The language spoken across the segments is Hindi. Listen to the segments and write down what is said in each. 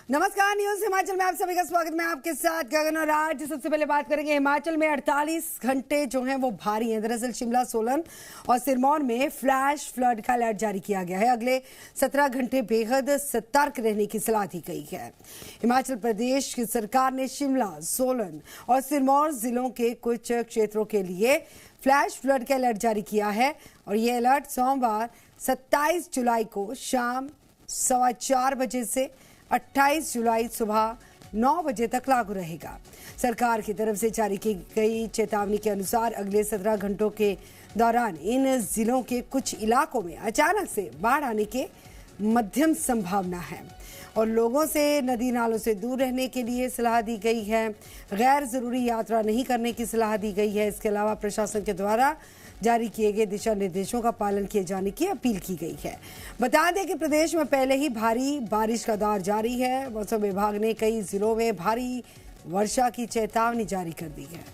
नमस्कार, न्यूज हिमाचल में आप सभी का स्वागत। मैं आपके साथ गगन और आज सबसे पहले बात करेंगे हिमाचल में 48 घंटे जो हैं वो भारी हैं। दरअसल शिमला, सोलन और सिरमौर में फ्लैश फ्लड का अलर्ट जारी किया गया है। अगले 17 घंटे बेहद सतर्क रहने की सलाह दी गई है। हिमाचल प्रदेश की सरकार ने शिमला, सोलन और सिरमौर जिलों के कुछ क्षेत्रों के लिए फ्लैश फ्लड का अलर्ट जारी किया है और ये अलर्ट सोमवार 27 जुलाई को शाम 4:15 बजे से 28 जुलाई सुबह 9 बजे तक लागू रहेगा। सरकार की तरफ से जारी की गई चेतावनी के अनुसार अगले 17 घंटों के दौरान इन जिलों के कुछ इलाकों में अचानक से बाढ़ आने के मध्यम संभावना है और लोगों से नदी नालों से दूर रहने के लिए सलाह दी गई है। गैर जरूरी यात्रा नहीं करने की सलाह दी गई है। इसके अलावा प्रशासन के द्वारा जारी किए गए दिशा निर्देशों का पालन किए जाने की अपील की गई है। बता दें कि प्रदेश में पहले ही भारी बारिश का दौर जारी है। मौसम विभाग ने कई जिलों में भारी वर्षा की चेतावनी जारी कर दी है।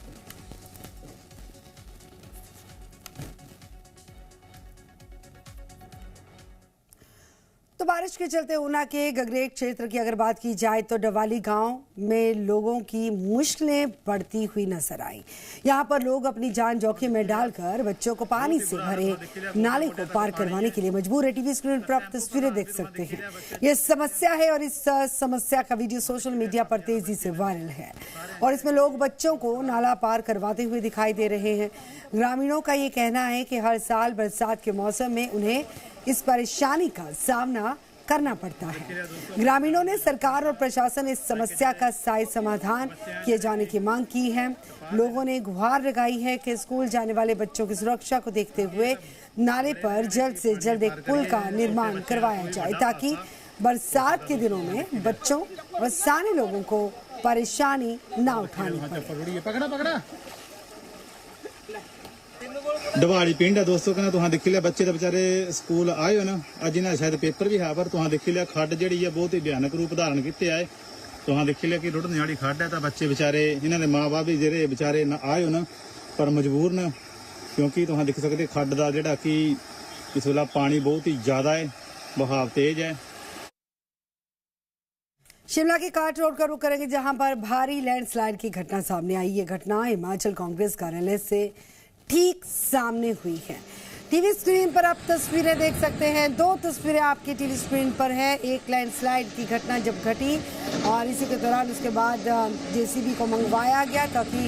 तो बारिश के चलते ऊना के गगरेट क्षेत्र की अगर बात की जाए तो डवाली गांव में लोगों की मुश्किलें बढ़ती हुई नजर आई। यहां पर लोग अपनी जान जोखिम में डालकर बच्चों को पानी से भरे नाले को पार करवाने के लिए मजबूर है। टीवी स्क्रीन पर आप तस्वीरें देख सकते हैं। ये समस्या है और इस समस्या का वीडियो सोशल मीडिया पर तेजी से वायरल है और इसमें लोग बच्चों को नाला पार करवाते हुए दिखाई दे रहे हैं। ग्रामीणों का ये कहना है कि हर साल बरसात के मौसम में उन्हें इस परेशानी का सामना करना पड़ता है। ग्रामीणों ने सरकार और प्रशासन इस समस्या का स्थायी समाधान किए जाने की मांग की है। लोगों ने गुहार लगाई है कि स्कूल जाने वाले बच्चों की सुरक्षा को देखते हुए नाले पर जल्द से जल्द एक पुल का निर्माण करवाया जाए ताकि बरसात के दिनों में बच्चों और सारे लोगों को परेशानी ना उठानी पड़े। डवाड़ी पिंड है दोस्तों कहना तुहां देखी लिया बच्चे तो बेचारे स्कूल आए हो ना अज इन्हें शायद पेपर भी है पर तुहां देखी लिया खड्ड जी है बहुत ही भयानक रूप धारण किए है। तुहां देखी लिया कि रुढ़ने वाली खड्ड है तो बच्चे बेचारे इन्होंने माँ बाप भी जेरे बेचारे आए हो ना पर मजबूर न क्योंकि तुहां देख सकते खड्ड का जोड़ा कि इस वेला पानी बहुत ही ज्यादा है, बहाव तेज है। शिमला के काट रोड का रुख करेंगे जहां पर भारी लैंडस्लाइड की घटना सामने आई। ये घटना हिमाचल कांग्रेस कार्यालय से ठीक सामने हुई है। टीवी स्क्रीन पर आप तस्वीरें देख सकते हैं। दो तस्वीरें आपकी टीवी स्क्रीन पर है। एक लैंडस्लाइड की घटना जब घटी और इसी के दौरान उसके बाद जेसीबी को मंगवाया गया ताकि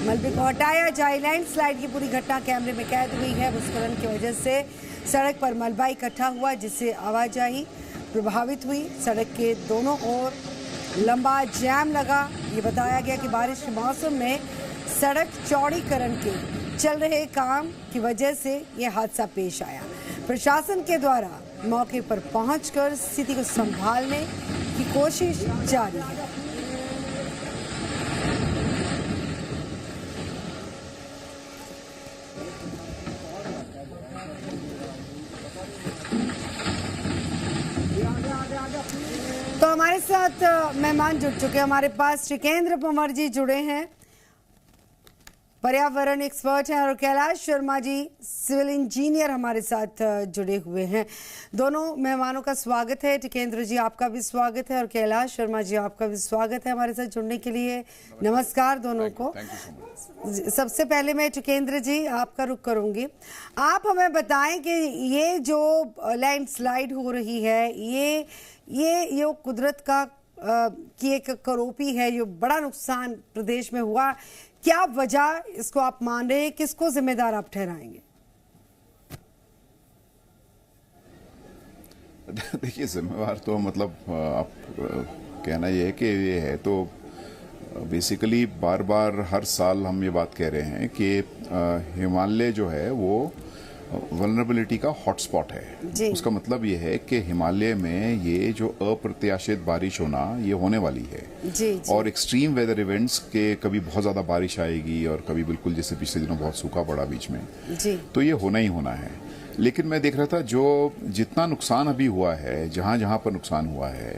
मलबे को हटाया जाए। लैंडस्लाइड की पूरी घटना कैमरे में कैद हुई है। भूस्खलन की वजह से सड़क पर मलबा इकट्ठा हुआ जिससे आवाजाही प्रभावित हुई। सड़क के दोनों ओर लंबा जैम लगा। ये बताया गया कि बारिश के मौसम में सड़क चौड़ीकरण के चल रहे काम की वजह से यह हादसा पेश आया। प्रशासन के द्वारा मौके पर पहुंचकर स्थिति को संभालने की कोशिश जारी है। तो हमारे साथ मेहमान जुड़ चुके हैं। हमारे पास टिकेंद्र पंवर जी जुड़े हैं, पर्यावरण एक्सपर्ट हैं, और कैलाश शर्मा जी सिविल इंजीनियर हमारे साथ जुड़े हुए हैं। दोनों मेहमानों का स्वागत है। टिकेंद्र जी आपका भी स्वागत है और कैलाश शर्मा जी आपका भी स्वागत है हमारे साथ जुड़ने के लिए। नमस्कार दोनों को। सबसे पहले मैं टिकेंद्र जी आपका रुख करूंगी। आप हमें बताएं कि ये जो लैंडस्लाइड हो रही है ये कुदरत का की एक करोपी है, ये बड़ा नुकसान प्रदेश में हुआ। क्या वजह इसको आप मान रहे हैं, किसको जिम्मेदार आप ठहराएंगे? देखिए जिम्मेवार तो मतलब आप कहना ये है कि ये है तो बेसिकली बार बार हर साल हम ये बात कह रहे हैं कि हिमालय जो है वो वल्नरेबिलिटी का हॉटस्पॉट है। उसका मतलब ये है कि हिमालय में ये जो अप्रत्याशित बारिश होना ये होने वाली है जी। और एक्सट्रीम वेदर इवेंट्स के कभी बहुत ज्यादा बारिश आएगी और कभी बिल्कुल जैसे पिछले दिनों बहुत सूखा पड़ा बीच में जी। तो ये होना ही होना है। लेकिन मैं देख रहा था जो जितना नुकसान अभी हुआ है, जहां जहां पर नुकसान हुआ है,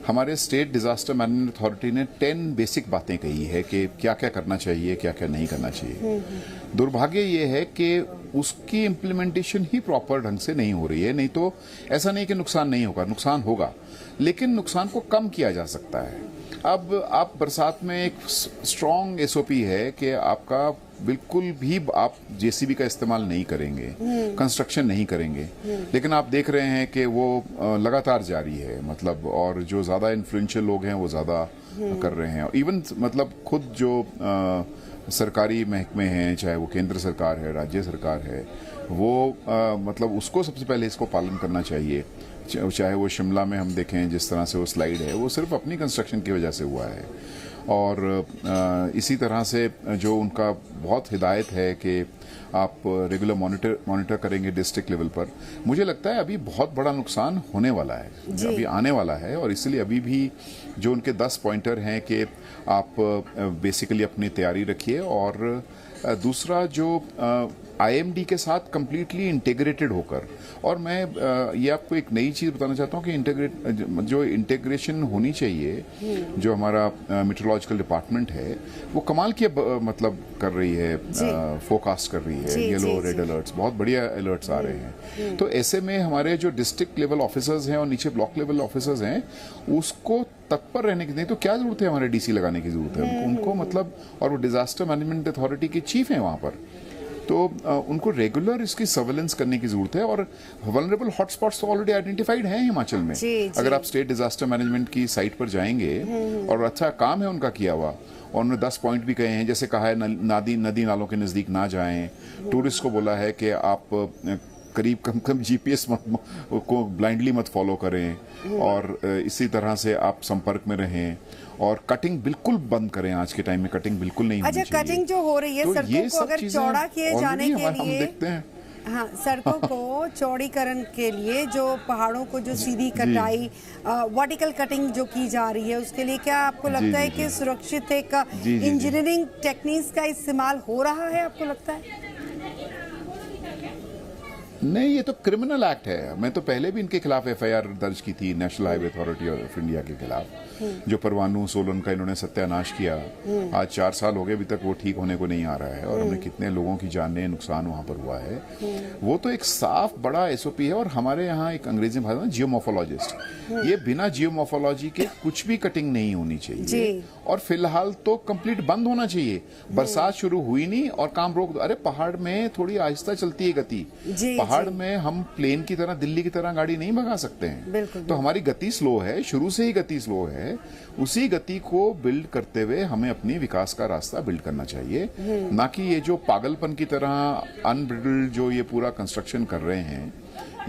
हमारे स्टेट डिजास्टर मैनेजमेंट अथॉरिटी ने 10 बेसिक बातें कही है कि क्या क्या करना चाहिए, क्या क्या नहीं करना चाहिए। दुर्भाग्य ये है कि उसकी इम्प्लीमेंटेशन ही प्रॉपर ढंग से नहीं हो रही है। नहीं तो ऐसा नहीं कि नुकसान नहीं होगा, नुकसान होगा, लेकिन नुकसान को कम किया जा सकता है। अब आप बरसात में एक स्ट्रॉन्ग एसओपी है कि आपका बिल्कुल भी आप जेसीबी का इस्तेमाल नहीं करेंगे, कंस्ट्रक्शन नहीं करेंगे, लेकिन आप देख रहे हैं कि वो लगातार जारी है। मतलब और जो ज्यादा इन्फ्लुएंशियल लोग हैं वो ज्यादा कर रहे हैं। इवन मतलब खुद जो सरकारी महकमे हैं, चाहे वो केंद्र सरकार है, राज्य सरकार है, वो मतलब उसको सबसे पहले इसको पालन करना चाहिए। चाहे वो शिमला में हम देखें जिस तरह से वो स्लाइड है, वो सिर्फ अपनी कंस्ट्रक्शन की वजह से हुआ है। और इसी तरह से जो उनका बहुत हिदायत है कि आप रेगुलर मॉनिटर करेंगे डिस्ट्रिक्ट लेवल पर, मुझे लगता है अभी बहुत बड़ा नुकसान होने वाला है, अभी आने वाला है। और इसलिए अभी भी जो उनके 10 पॉइंटर हैं कि आप बेसिकली अपनी तैयारी रखिए। और दूसरा जो आईएमडी के साथ कंप्लीटली इंटीग्रेटेड होकर, और मैं ये आपको एक नई चीज बताना चाहता हूँ कि जो इंटीग्रेशन होनी चाहिए, जो हमारा मेट्रोलॉजिकल डिपार्टमेंट है वो कमाल की मतलब कर रही है, फोरकास्ट कर रही है। येलो रेड अलर्ट्स, बहुत बढ़िया अलर्ट्स आ रहे हैं। तो ऐसे में हमारे जो डिस्ट्रिक्ट लेवल ऑफिसर्स हैं और नीचे ब्लॉक लेवल ऑफिसर्स हैं, उसको तत्पर रहने की, नहीं तो क्या जरूरत है हमारे डीसी लगाने की जरूरत है उनको मतलब। और वो डिजास्टर मैनेजमेंट अथॉरिटी के चीफ हैं वहां पर, तो उनको रेगुलर इसकी सर्वेलेंस करने की जरूरत है। और वल्नरेबल हॉटस्पॉट्स तो ऑलरेडी आइडेंटिफाइड हैं हिमाचल में। अगर आप स्टेट डिजास्टर मैनेजमेंट की साइट पर जाएंगे, और अच्छा काम है उनका किया हुआ, और उन्होंने 10 पॉइंट भी कहे हैं, जैसे कहा है नदी नालों के नजदीक ना जाएं, टूरिस्ट को बोला है कि आप करीब कम जीपीएस को ब्लाइंडली मत फॉलो करें, और इसी तरह से आप संपर्क में रहें, और कटिंग बिल्कुल बंद करें। आज के टाइम में कटिंग बिल्कुल नहीं होनी चाहिए। कटिंग जो हो रही है तो सड़कों को अगर चौड़ा किए जाने के हम लिए, देखते हैं हाँ, सड़कों को चौड़ीकरण के लिए जो पहाड़ों को जो सीधी कटाई, वर्टिकल कटिंग जो की जा रही है, उसके लिए क्या आपको लगता है कि सुरक्षित एक इंजीनियरिंग टेक्निक्स का इस्तेमाल हो रहा है, आपको लगता है? नहीं, ये तो क्रिमिनल एक्ट है। मैं तो पहले भी इनके खिलाफ एफआईआर दर्ज की थी, national highway authority of India के खिलाफ, जो परवाणु सोलन का इन्होंने सत्यानाश किया। आज 4 साल हो गए, अभी तक वो ठीक होने को नहीं आ रहा है, और हमें कितने लोगों की जाने नुकसान वहां पर हुआ है। वो तो एक साफ बड़ा एसओपी है। और हमारे यहाँ एक अंग्रेजी भाषा में जियोमोर्फोलॉजिस्ट, ये बिना जियोमोर्फोलॉजी के कुछ भी कटिंग नहीं होनी चाहिए। और फिलहाल तो कंप्लीट बंद होना चाहिए। बरसात शुरू हुई नहीं और काम रोक दो। अरे पहाड़ में थोड़ी आहिस्ता चलती है गति, पहाड़ में हम प्लेन की तरह, दिल्ली की तरह गाड़ी नहीं भगा सकते हैं। तो हमारी गति स्लो है, शुरू से ही गति स्लो है। उसी गति को बिल्ड करते हुए हमें अपनी विकास का रास्ता बिल्ड करना चाहिए, ना कि ये जो पागलपन की तरह अनब्रिडल्ड जो ये पूरा कंस्ट्रक्शन कर रहे हैं,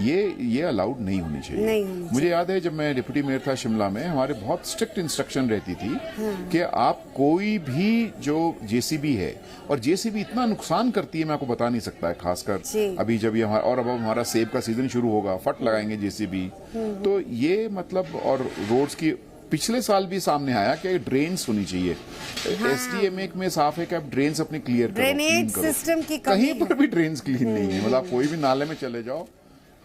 ये अलाउड नहीं होनी चाहिए। मुझे याद है जब मैं डिप्टी मेयर था शिमला में, हमारे बहुत स्ट्रिक्ट इंस्ट्रक्शन रहती थी कि आप कोई भी जो जेसीबी है, और जेसीबी इतना नुकसान करती है मैं आपको बता नहीं सकता है, खासकर अभी जब ये और अब हमारा सेब का सीजन शुरू होगा, फट लगाएंगे जेसीबी। तो ये मतलब, और रोड्स की पिछले साल भी सामने आया कि ड्रेन्स होनी चाहिए। एसडीएमए में साफ है कि आप ड्रेन्स अपनी क्लियर करो, ड्रेनेज सिस्टम की कहीं पर भी ड्रेन्स क्लीन नहीं है। मतलब कोई भी नाले में चले जाओ,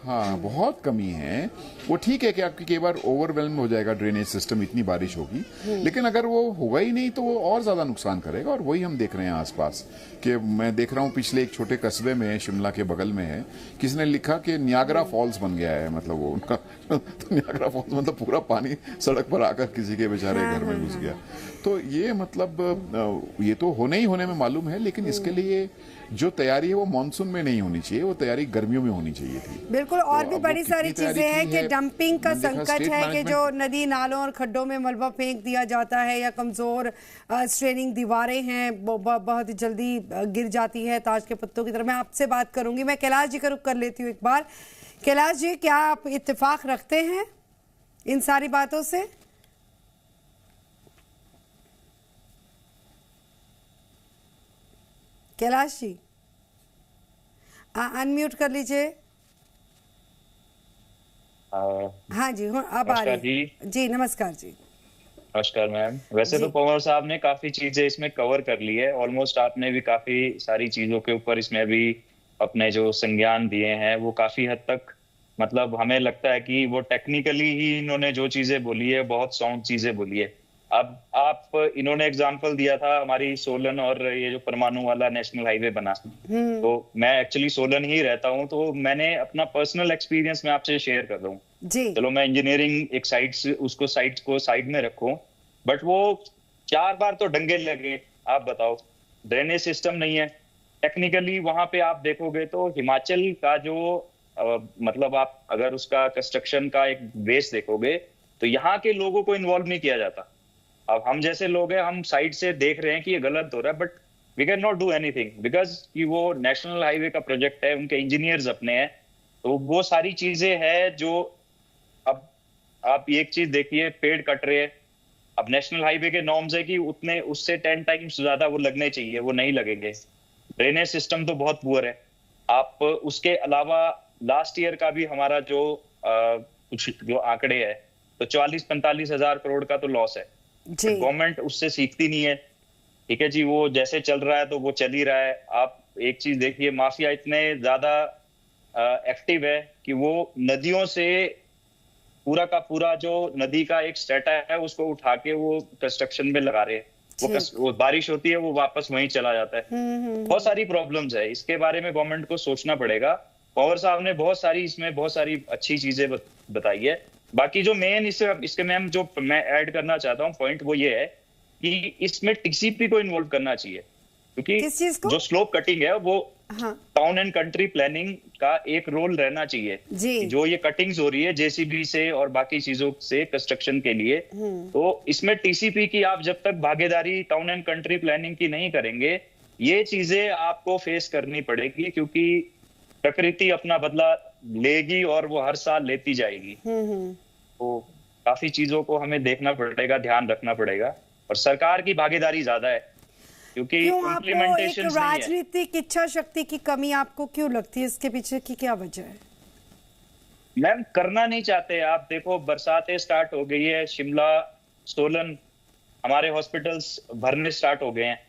हाँ बहुत कमी है। वो ठीक है कि आपकी कई बार ओवरवेल्म हो जाएगा ड्रेनेज सिस्टम, इतनी बारिश होगी, लेकिन अगर वो होगा ही नहीं तो वो और ज्यादा नुकसान करेगा। और वही हम देख रहे हैं आसपास, कि मैं देख रहा हूँ पिछले एक छोटे कस्बे में, शिमला के बगल में है, किसी ने लिखा कि नियाग्रा फॉल्स बन गया है। मतलब वो उनका तो नियाग्रा फॉल्स मतलब पूरा पानी सड़क पर आकर किसी के बेचारे घर में घुस गया। तो ये मतलब ये तो होने ही होने में मालूम है, लेकिन इसके लिए जो तैयारी है वो मानसून में नहीं होनी चाहिए, वो तैयारी गर्मियों में होनी चाहिए थी। बिल्कुल। और भी बड़ी सारी चीजें हैं कि डंपिंग का संकट है, कि जो नदी नालों और खड्डों में मलबा फेंक दिया जाता है, या कमजोर स्ट्रेनिंग दीवारें हैं, बहुत जल्दी गिर जाती है ताश के पत्तों की तरह। मैं आपसे बात करूंगी, मैं कैलाश जी का रुख कर लेती हूँ एक बार। कैलाश जी, क्या आप इत्तेफाक रखते हैं इन सारी बातों से? कैलाश जी अनम्यूट कर लीजिए। हाँ जी, अब आ रही जी। नमस्कार जी। नमस्कार मैम। वैसे तो पवार साहब ने काफी चीजें इसमें कवर कर ली है, ऑलमोस्ट आपने भी काफी सारी चीजों के ऊपर इसमें भी अपने जो संज्ञान दिए हैं वो काफी हद तक मतलब हमें लगता है कि वो टेक्निकली ही इन्होंने जो चीजें बोली है बहुत साउंड चीजें बोली है। अब आप इन्होंने एग्जांपल दिया था हमारी सोलन और ये जो परमाणु वाला नेशनल हाईवे बना, तो मैं एक्चुअली सोलन ही रहता हूँ, तो मैंने अपना पर्सनल एक्सपीरियंस मैं आपसे शेयर कर रहा हूँ। जी। चलो मैं इंजीनियरिंग एक साइड से उसको साइड में रखूं, बट वो 4 बार तो डंगे लगे। आप बताओ, ड्रेनेज सिस्टम नहीं है। टेक्निकली वहां पे आप देखोगे तो हिमाचल का जो मतलब आप अगर उसका कंस्ट्रक्शन का एक बेस देखोगे तो यहाँ के लोगों को इन्वॉल्व नहीं किया जाता। अब हम जैसे लोग हैं, हम साइड से देख रहे हैं कि ये गलत हो रहा है, but we can not do anything because कि वो नेशनल हाईवे का प्रोजेक्ट है, उनके इंजीनियर्स अपने हैं, तो वो सारी चीजें हैं जो अब आप एक चीज देखिए, पेड़ कट रहे हैं। अब नेशनल हाईवे के नॉर्म्स है कि उतने उससे 10 टाइम्स ज्यादा वो लगने चाहिए, वो नहीं लगेंगे। ड्रेनेज सिस्टम तो बहुत पुअर है। आप उसके अलावा लास्ट ईयर का भी हमारा जो कुछ जो आंकड़े है तो 40-45 हजार करोड़ का तो लॉस है। गवर्नमेंट उससे सीखती नहीं है। ठीक है जी, वो जैसे चल रहा है तो वो चल ही रहा है। आप एक चीज देखिए, माफिया इतने ज्यादा एक्टिव है कि वो नदियों से पूरा का पूरा जो नदी का एक स्टेटा है उसको उठा के वो कंस्ट्रक्शन में लगा रहे हैं। वो बारिश होती है वो वापस वहीं चला जाता है। बहुत सारी प्रॉब्लम्स है, इसके बारे में गवर्नमेंट को सोचना पड़ेगा। पवार साहब ने बहुत सारी अच्छी चीजें बताई है। बाकी जो मेन इसके मैम जो मैं ऐड करना चाहता हूँ पॉइंट, वो ये है कि इसमें टीसीपी को इन्वॉल्व करना चाहिए, क्योंकि जो स्लोप कटिंग है वो टाउन एंड कंट्री प्लानिंग का एक रोल रहना चाहिए जी। जो ये कटिंग्स हो रही है जेसीबी से और बाकी चीजों से कंस्ट्रक्शन के लिए, तो इसमें टीसीपी की आप जब तक भागीदारी टाउन एंड कंट्री प्लानिंग की नहीं करेंगे, ये चीजें आपको फेस करनी पड़ेगी, क्योंकि प्रकृति अपना बदला लेगी और वो हर साल लेती जाएगी। तो काफी चीजों को हमें देखना पड़ेगा, ध्यान रखना पड़ेगा, और सरकार की भागीदारी ज्यादा है, क्योंकि इम्प्लीमेंटेशन नहीं है। राजनीतिक इच्छा शक्ति की कमी आपको क्यों लगती है? इसके पीछे की क्या वजह है? मैम करना नहीं चाहते। आप देखो, बरसातें स्टार्ट हो गई है, शिमला सोलन हमारे हॉस्पिटल्स भरने स्टार्ट हो गए हैं।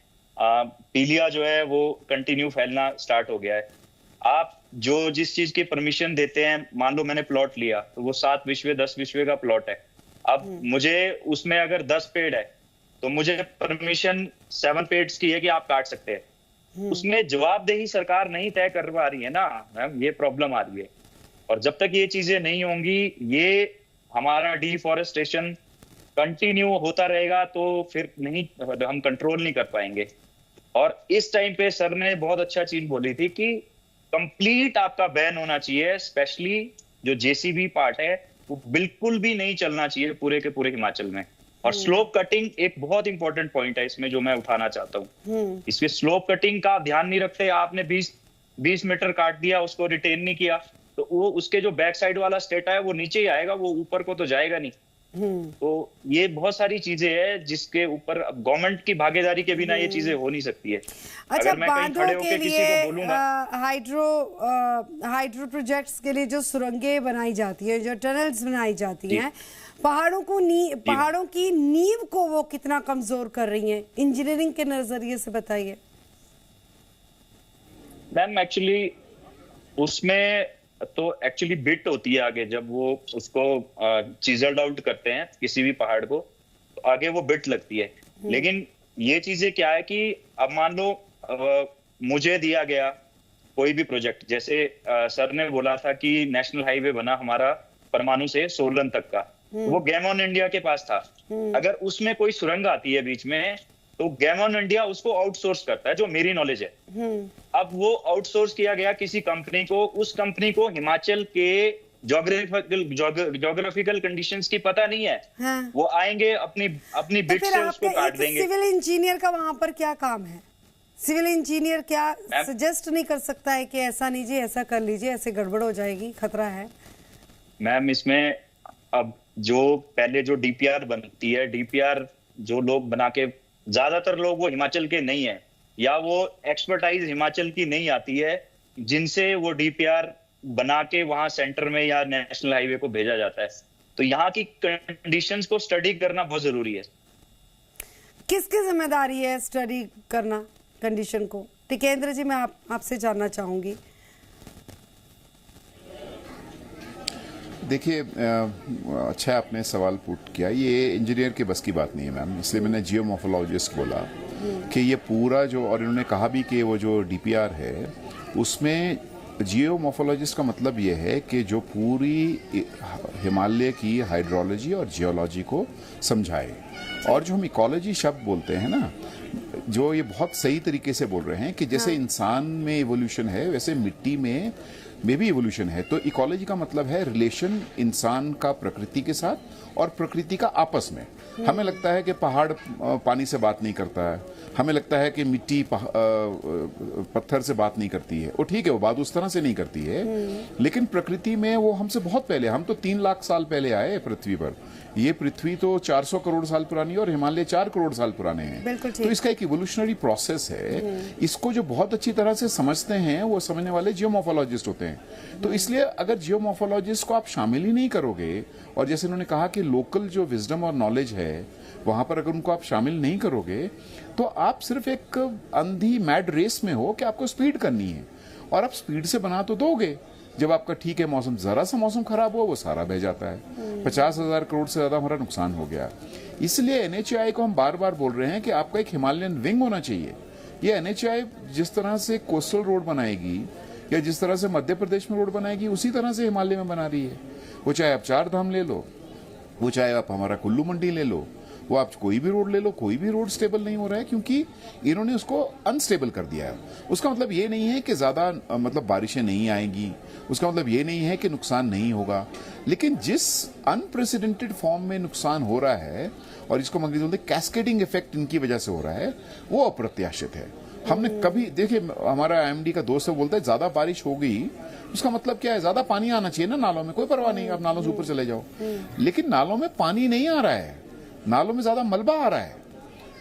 पीलिया जो है वो कंटिन्यू फैलना स्टार्ट हो गया है। आप जो जिस चीज की परमिशन देते हैं, मान लो मैंने प्लॉट लिया तो वो 7 विश्वे 10 विश्वे का प्लॉट है। अब मुझे उसमें अगर 10 पेड़ है तो मुझे परमिशन 7 पेड्स की है कि आप काट सकते हैं। उसमें जवाबदेही सरकार नहीं तय कर पा रही है ना मैम, ये प्रॉब्लम आ रही है। और जब तक ये चीजें नहीं होंगी, ये हमारा डिफॉरेस्टेशन कंटिन्यू होता रहेगा तो फिर नहीं, हम कंट्रोल नहीं कर पाएंगे। और इस टाइम पे सर ने बहुत अच्छा चीज बोली थी कि कंप्लीट आपका बैन होना चाहिए, स्पेशली जो जेसीबी पार्ट है वो बिल्कुल भी नहीं चलना चाहिए पूरे के पूरे हिमाचल में। और स्लोप कटिंग एक बहुत इंपॉर्टेंट पॉइंट है इसमें जो मैं उठाना चाहता हूँ। इसमें स्लोप कटिंग का ध्यान नहीं रखते। आपने 20 मीटर काट दिया, उसको रिटेन नहीं किया, तो वो उसके जो बैक साइड वाला स्टेटा है वो नीचे ही आएगा, वो ऊपर को तो जाएगा नहीं। तो ये बहुत सारी चीजें हैं जिसके ऊपर गवर्नमेंट की भागीदारी के बिना ये चीजें हो नहीं सकती है। अच्छा, बांधों के लिए हाइड्रो प्रोजेक्ट्स के लिए जो सुरंगें बनाई जाती है, जो टनल्स बनाई जाती हैं, पहाड़ों की नींव को वो कितना कमजोर कर रही हैं, इंजीनियरिंग के नजरिए से बताइए। मैम एक्चुअली उसमें तो एक्चुअली बिट होती है आगे, जब वो उसको चिजल्ड आउट करते हैं किसी भी पहाड़ को, तो आगे वो बिट लगती है। लेकिन ये चीजें क्या है कि अब मान लो मुझे दिया गया कोई भी प्रोजेक्ट, जैसे सर ने बोला था कि नेशनल हाईवे बना हमारा परमाणु से सोलन तक का, वो गेम ऑन इंडिया के पास था। अगर उसमें कोई सुरंग आती है बीच में तो गेम ऑन इंडिया उसको आउटसोर्स करता है, जो मेरी नॉलेज है। अब वो आउटसोर्स किया गया किसी कंपनी को, उस कंपनी को हिमाचल के जोग्राफिकल कंडीशंस की पता नहीं है। हाँ। वो आएंगे अपनी बिट से उसको काट देंगे। सिविल इंजीनियर का वहां पर क्या काम है? सिविल इंजीनियर क्या सजेस्ट नहीं कर सकता है कि ऐसा नहीं जी, ऐसा कर लीजिए, ऐसे गड़बड़ हो जाएगी, खतरा है? मैम इसमें अब जो पहले जो डीपीआर बनती है, डीपीआर जो लोग बना के, ज्यादातर लोग वो हिमाचल के नहीं है, या वो एक्सपर्टाइज हिमाचल की नहीं आती है, जिनसे वो डीपीआर बना के वहां सेंटर में या नेशनल हाईवे को भेजा जाता है। तो यहाँ की कंडीशंस को स्टडी करना बहुत जरूरी है। किसकी जिम्मेदारी है स्टडी करना कंडीशन को? टिकेंद्र जी, मैं आपसे जानना चाहूंगी। देखिए अच्छा आपने सवाल पुट किया। ये इंजीनियर के बस की बात नहीं है मैम, इसलिए मैंने जियोमॉर्फोलॉजिस्ट बोला कि ये पूरा जो, और इन्होंने कहा भी कि वो जो डीपीआर है उसमें जियोमॉर्फोलॉजिस्ट का मतलब ये है कि जो पूरी हिमालय की हाइड्रोलॉजी और जियोलॉजी को समझाए। और जो हम इकोलॉजी शब्द बोलते हैं ना, जो ये बहुत सही तरीके से बोल रहे हैं कि जैसे इंसान में इवोल्यूशन है वैसे मिट्टी में भी इवोल्यूशन है। तो इकोलॉजी का मतलब है रिलेशन इंसान का प्रकृति के साथ और प्रकृति का आपस में। हमें लगता है कि पहाड़ पानी से बात नहीं करता है, हमें लगता है कि मिट्टी पत्थर से बात नहीं करती है। वो ठीक है, वो बात उस तरह से नहीं करती है, लेकिन प्रकृति में वो हमसे बहुत पहले, हम तो 3 लाख साल पहले आए पृथ्वी पर। ये पृथ्वी तो 400 करोड़ साल पुरानी है और हिमालय 4 करोड़ साल पुराने हैं। तो इसका एक इवोल्यूशनरी प्रोसेस है। इसको जो बहुत अच्छी तरह से समझते हैं वो समझने वाले जियोमॉर्फोलॉजिस्ट होते हैं। तो इसलिए अगर जियोमॉर्फोलॉजिस्ट को आप शामिल ही नहीं करोगे, और जैसे उन्होंने कहा कि लोकल जो विजडम और नॉलेज है वहां पर अगर उनको आप शामिल नहीं करोगे तो आप सिर्फ एक अंधी मैड रेस में हो कि आपको स्पीड करनी है। और आप स्पीड से बना तो दोगे, जब आपका ठीक है मौसम, जरा सा मौसम खराब हुआ वो सारा बह जाता है। 50,000 करोड़ से ज्यादा हमारा नुकसान हो गया। इसलिए एनएचएआई को हम बार बार बोल रहे हैं कि आपका एक हिमालयन विंग होना चाहिए। ये एनएचएआई जिस तरह से कोस्टल रोड बनाएगी या जिस तरह से मध्य प्रदेश में रोड बनाएगी उसी तरह से हिमालय में बना रही है। वो चाहे आप 4 धाम ले लो, वो चाहे आप हमारा कुल्लू मंडी ले लो, वो आप कोई भी रोड ले लो, कोई भी रोड स्टेबल नहीं हो रहा है क्योंकि इन्होंने उसको अनस्टेबल कर दिया है। उसका मतलब ये नहीं है कि ज्यादा मतलब बारिशें नहीं आएंगी, उसका मतलब ये नहीं है कि नुकसान नहीं होगा, लेकिन जिस अनप्रेसिडेंटेड फॉर्म में नुकसान हो रहा है और इसको अंग्रेजी बोलते हैं कैस्केडिंग इफेक्ट इनकी वजह से हो रहा है, वो अप्रत्याशित है। हमने कभी देखिए, हमारा एमडी का दोस्त बोलता है ज्यादा बारिश हो गई, उसका मतलब क्या है, ज्यादा पानी आना चाहिए ना नालों में, कोई परवाह नहीं, आप नालों से ऊपर चले जाओ। लेकिन नालों में पानी नहीं आ रहा है, नालों में ज्यादा मलबा आ रहा है।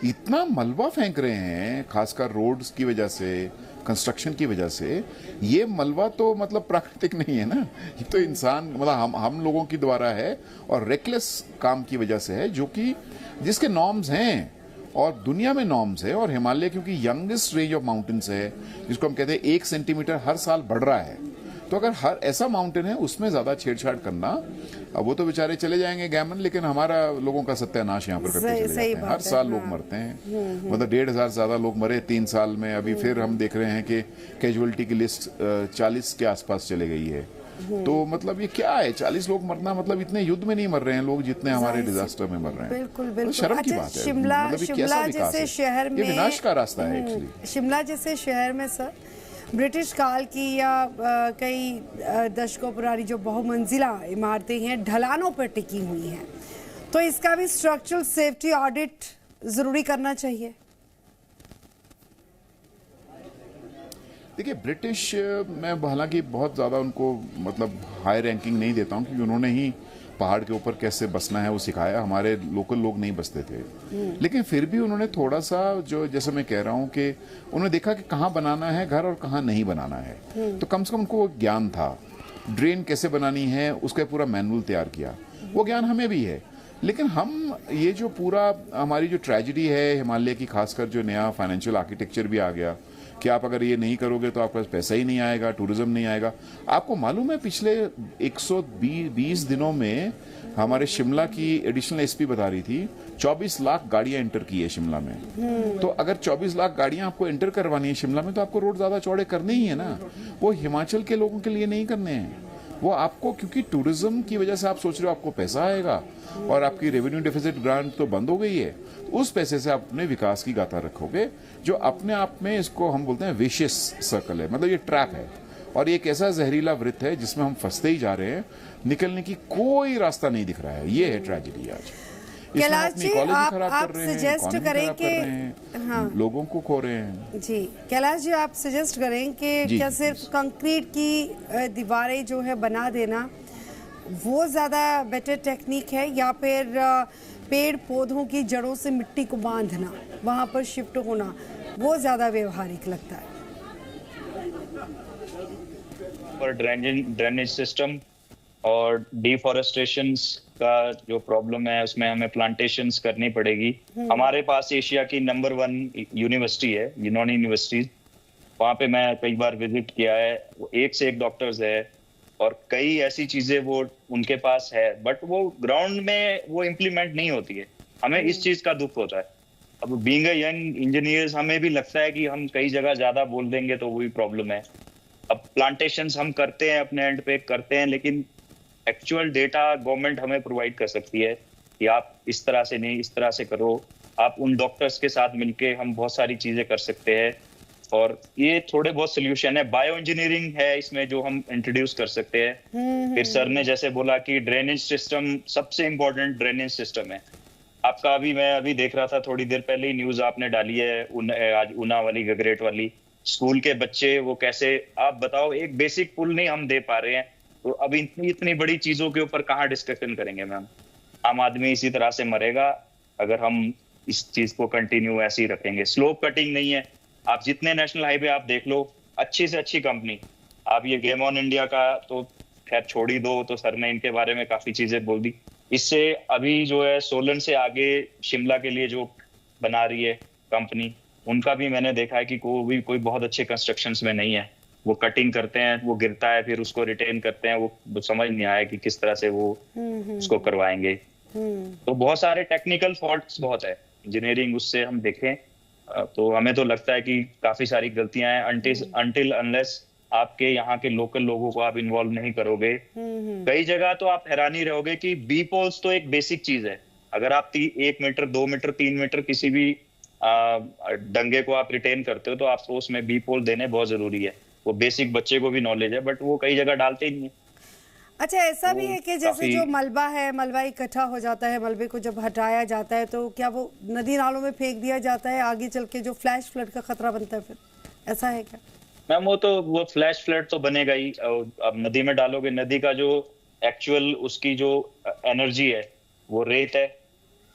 इतना मलबा फेंक रहे हैं खासकर रोड्स की वजह से, कंस्ट्रक्शन की वजह से। ये मलबा तो मतलब प्राकृतिक नहीं है ना, ये तो इंसान मतलब हम लोगों की द्वारा है और रेकलेस काम की वजह से है, जो कि जिसके नॉर्म्स हैं और दुनिया में नॉर्म्स है। और हिमालय क्योंकि यंगेस्ट रेंज ऑफ माउंटेन्स है, जिसको हम कहते हैं 1 सेंटीमीटर हर साल बढ़ रहा है, तो अगर हर ऐसा माउंटेन है उसमें ज्यादा छेड़छाड़ करना, अब वो तो बेचारे चले जाएंगे गैमन, लेकिन हमारा लोगों का सत्यानाश यहाँ पर करते चले जाते हैं। हर साल लोग मरते हैं, मतलब 1,500 ज्यादा लोग मरे 3 साल में। अभी फिर हम देख रहे हैं कि कैजुअलिटी की लिस्ट 40 के आसपास चले गई है। तो मतलब ये क्या है, 40 लोग मरना मतलब इतने युद्ध में नहीं मर रहे हैं लोग जितने हमारे डिजास्टर में मर रहे हैं। बिल्कुल बिल्कुल। तो शर्म की बात है। शिमला जैसे शहर में, ये विनाश का रास्ता है एक्चुअली। शिमला जैसे शहर में सर ब्रिटिश काल की या कई दशकों पुरानी जो बहुमंजिला इमारतें हैं ढलानों पर टिकी हुई हैं, तो इसका भी स्ट्रक्चरल सेफ्टी ऑडिट जरूरी करना चाहिए। देखिए ब्रिटिश, मैं हालांकि बहुत ज़्यादा उनको मतलब हाई रैंकिंग नहीं देता हूँ क्योंकि उन्होंने ही पहाड़ के ऊपर कैसे बसना है वो सिखाया, हमारे लोकल लोग नहीं बसते थे। लेकिन फिर भी उन्होंने थोड़ा सा, जो जैसे मैं कह रहा हूँ कि उन्होंने देखा कि कहाँ बनाना है घर और कहाँ नहीं बनाना है, तो कम से कम उनको वो ज्ञान था। ड्रेन कैसे बनानी है उसका पूरा मैनुअल तैयार किया, वो ज्ञान हमें भी है। लेकिन हम ये जो पूरा हमारी जो ट्रेजेडी है हिमालय की, खासकर जो नया फाइनेंशियल आर्किटेक्चर भी आ गया कि आप अगर ये नहीं करोगे तो आपके पास पैसा ही नहीं आएगा, टूरिज्म नहीं आएगा। आपको मालूम है पिछले 120 दिनों में हमारे शिमला की एडिशनल एसपी बता रही थी 24 लाख गाड़ियां एंटर की है शिमला में। तो अगर 24 लाख गाड़ियां आपको एंटर करवानी है शिमला में तो आपको रोड ज्यादा चौड़े करने ही है ना, वो हिमाचल के लोगों के लिए नहीं करने हैं। वो आपको, क्योंकि टूरिज्म की वजह से आप सोच रहे हो आपको पैसा आएगा और आपकी रेवेन्यू डेफिसिट ग्रांट तो बंद हो गई है, उस पैसे से आप अपने विकास की गाथा रखोगे, जो अपने आप में इसको हम बोलते हैं विशियस सर्कल है, मतलब ये ट्रैप है। और ये एक ऐसा जहरीला वृत्त है जिसमें हम फंसते ही जा रहे हैं, निकलने की कोई रास्ता नहीं दिख रहा है। ये है ट्रेजेडी आज। कैलाश जी, आप सजेस्ट करें कि हाँ, लोगों को खो रहे हैं। जी कैलाश जी, आप सजेस्ट करें कि क्या सिर्फ कंक्रीट की दीवारें जो है बना देना वो ज्यादा बेटर टेक्निक है, या फिर पेड़ पौधों की जड़ों से मिट्टी को बांधना, वहां पर शिफ्ट होना, वो ज्यादा व्यवहारिक लगता है? और ड्रेनेज सिस्टम और डिफॉरेस्टेशन का जो प्रॉब्लम है उसमें हमें प्लांटेशंस करनी पड़ेगी। हमारे पास एशिया की नंबर 1 यूनिवर्सिटी है, यूनानी यूनिवर्सिटी, वहाँ पे मैं कई बार विजिट किया है, एक से एक डॉक्टर्स है, और कई ऐसी चीजें वो उनके पास है, बट वो ग्राउंड में वो इम्प्लीमेंट नहीं होती है। हमें इस चीज का दुख होता है। अब बीइंग अ यंग इंजीनियर्स हमें भी लगता है कि हम कई जगह ज्यादा बोल देंगे तो वही प्रॉब्लम है। अब प्लांटेशंस हम करते हैं, अपने एंड पे करते हैं, लेकिन एक्चुअल डेटा गवर्नमेंट हमें प्रोवाइड कर सकती है कि आप इस तरह से नहीं, इस तरह से करो। आप उन डॉक्टर्स के साथ मिलके हम बहुत सारी चीजें कर सकते हैं, और ये थोड़े बहुत सोल्यूशन है। बायो इंजीनियरिंग है इसमें जो हम इंट्रोड्यूस कर सकते हैं। फिर सर ने जैसे बोला कि ड्रेनेज सिस्टम, सबसे इम्पोर्टेंट ड्रेनेज सिस्टम है आपका। मैं अभी देख रहा था थोड़ी देर पहले ही न्यूज आपने डाली है, आज ऊना वाली, गगरेट वाली स्कूल के बच्चे वो कैसे, आप बताओ, एक बेसिक पुल नहीं हम दे पा रहे हैं, तो अब इतनी बड़ी चीजों के ऊपर कहाँ डिस्कशन करेंगे मैम। आम आदमी इसी तरह से मरेगा अगर हम इस चीज को कंटिन्यू ऐसे ही रखेंगे। स्लोप कटिंग नहीं है। आप जितने नेशनल हाईवे आप देख लो, अच्छी से अच्छी कंपनी, आप ये गेम ऑन इंडिया का तो खैर छोड़ ही दो, तो सर ने इनके बारे में काफी चीजें बोल दी। इससे अभी जो है सोलन से आगे शिमला के लिए जो बना रही है कंपनी, उनका भी मैंने देखा है कि कोई बहुत अच्छे कंस्ट्रक्शंस में नहीं है। वो कटिंग करते हैं, वो गिरता है, फिर उसको रिटेन करते हैं। वो समझ नहीं आया कि किस तरह से वो उसको करवाएंगे। तो बहुत सारे टेक्निकल फॉल्ट्स बहुत है इंजीनियरिंग, उससे हम देखें तो हमें तो लगता है कि काफी सारी गलतियां हैं। अनटिल अनलेस आपके यहाँ के लोकल लोगों को आप इन्वॉल्व नहीं करोगे। कई जगह तो आप हैरानी रहोगे कि बी पोल्स तो एक बेसिक चीज है। अगर आप 1 मीटर, 2 मीटर, 3 मीटर किसी भी डंगे को आप रिटेन करते हो, तो आपको उसमें बी पोल देने बहुत जरूरी है। वो बेसिक बच्चे को भी नॉलेज है, बट वो कई जगह डालते ही नहीं है। अच्छा, ऐसा भी है कि जैसे जो मलबा है, मलबा इकट्ठा हो जाता है, मलबे को जब हटाया जाता है तो क्या वो नदी नालों में फेंक दिया जाता है, आगे चल के जो फ्लैश फ्लड का खतरा बनता है, फिर ऐसा है क्या? मैम वो फ्लैश फ्लड तो बनेगा ही। अब नदी में डालोगे, नदी का जो एक्चुअल उसकी जो एनर्जी है वो रेत है,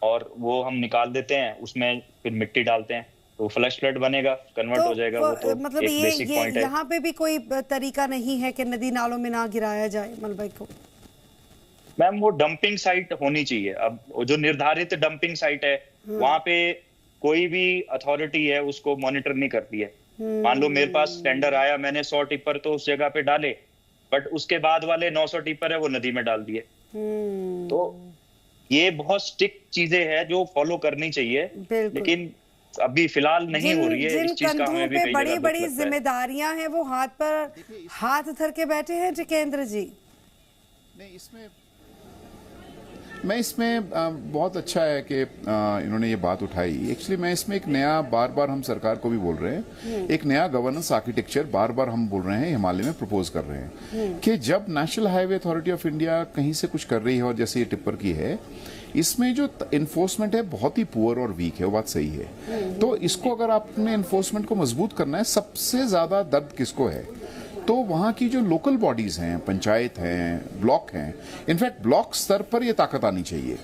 और वो हम निकाल देते हैं, उसमें फिर मिट्टी डालते हैं, तो फ्लैश फ्लड बनेगा, कन्वर्ट हो जाएगा। वो तो मतलब एक बेसिक पॉइंट है। यहाँ पे भी कोई तरीका नहीं है कि नदी नालों में ना गिराया जाए मलबे को? मैम वो डंपिंग साइट होनी चाहिए। अब वो जो निर्धारित डंपिंग साइट है, वहां पे कोई भी अथॉरिटी है उसको मॉनिटर नहीं करती है। मान लो मेरे पास टेंडर आया, मैंने 100 टिपर तो उस जगह पे डाले, बट उसके बाद वाले 900 टिपर है वो नदी में डाल दिए। तो ये बहुत स्ट्रिक्ट चीजें हैं जो फॉलो करनी चाहिए, लेकिन अभी फिलहाल नहीं हो रही है। इस चीज का हमें भी कई बड़ी बड़ी जिम्मेदारियां हैं, वो हाथ पर हाथ धर के बैठे हैं जितेंद्र जी। नहीं, इसमें बहुत अच्छा है कि इन्होंने ये बात उठाई। एक्चुअली मैं इसमें एक नया, बार बार हम सरकार को भी बोल रहे हैं, एक नया गवर्नेंस आर्किटेक्चर बार बार हम बोल रहे हैं, हिमालय में प्रपोज कर रहे हैं कि जब national highway authority of India कहीं से कुछ कर रही है, और जैसे ये टिप्पर की है, इसमें जो इन्फोर्समेंट है बहुत ही पुअर और वीक है, वो बात सही है। तो इसको अगर आपने इन्फोर्समेंट को मजबूत करना है, सबसे ज्यादा दर्द किसको है? तो वहाँ की जो लोकल बॉडीज हैं, पंचायत हैं, ब्लॉक हैं, इनफैक्ट ब्लॉक स्तर पर ये ताकत आनी चाहिए।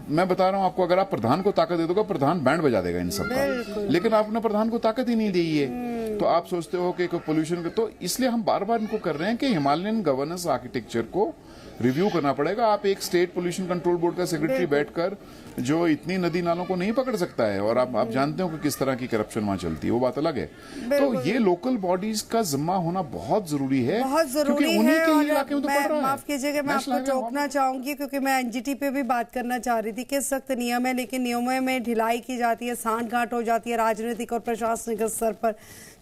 मैं बता रहा हूँ आपको, अगर आप प्रधान को ताकत दे दोगे, प्रधान बैंड बजा देगा इन सब का, लेकिन आपने प्रधान को ताकत ही नहीं दी है। तो आप सोचते हो कि पोल्यूशन, तो इसलिए हम बार बार इनको कर रहे हैं कि हिमालयन गवर्नेंस आर्किटेक्चर को रिव्यू करना पड़ेगा। आप एक स्टेट पोल्यूशन कंट्रोल बोर्ड का सेक्रेटरी बैठकर जो इतनी नदी नालों को नहीं पकड़ सकता है, और आप जानते हो कि किस तरह की करप्शन वहां चलती है, वो बात अलग है। तो ये लोकल बॉडीज का जिम्मा होना बहुत जरूरी है, क्योंकि उन्हीं के ही इलाके में तो पड़ रहा है। माफ कीजिएगा, मैं आपको टोकना चाहूंगी, क्योंकि मैं एनजीटी पे भी बात करना चाह रही थी कि सख्त नियम है, लेकिन नियमों में ढिलाई की जाती है, सांठ-गांठ हो जाती है राजनीतिक और प्रशासनिक स्तर पर,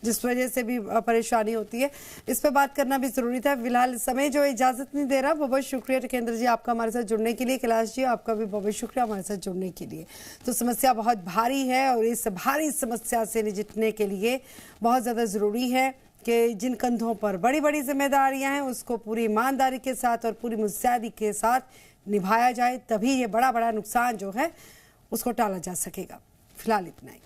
जिस वजह से भी परेशानी होती है। इस पर बात करना भी जरूरी था। फिलहाल समय जो इजाजत नहीं दे रहा। बहुत शुक्रिया टिकेंद्र जी आपका हमारे साथ जुड़ने के लिए। कैलाश जी आपका भी बहुत शुक्रिया हमारे साथ जुड़ने के लिए। तो समस्या बहुत भारी है, और इस भारी समस्या से निपटने के लिए बहुत ज्यादा जरूरी है कि जिन कंधों पर बड़ी बड़ी जिम्मेदारियां हैं उसको पूरी ईमानदारी के साथ और पूरी मुस्तैदी के साथ निभाया जाए, तभी ये बड़ा बड़ा नुकसान जो है उसको टाला जा सकेगा। फिलहाल इतना ही।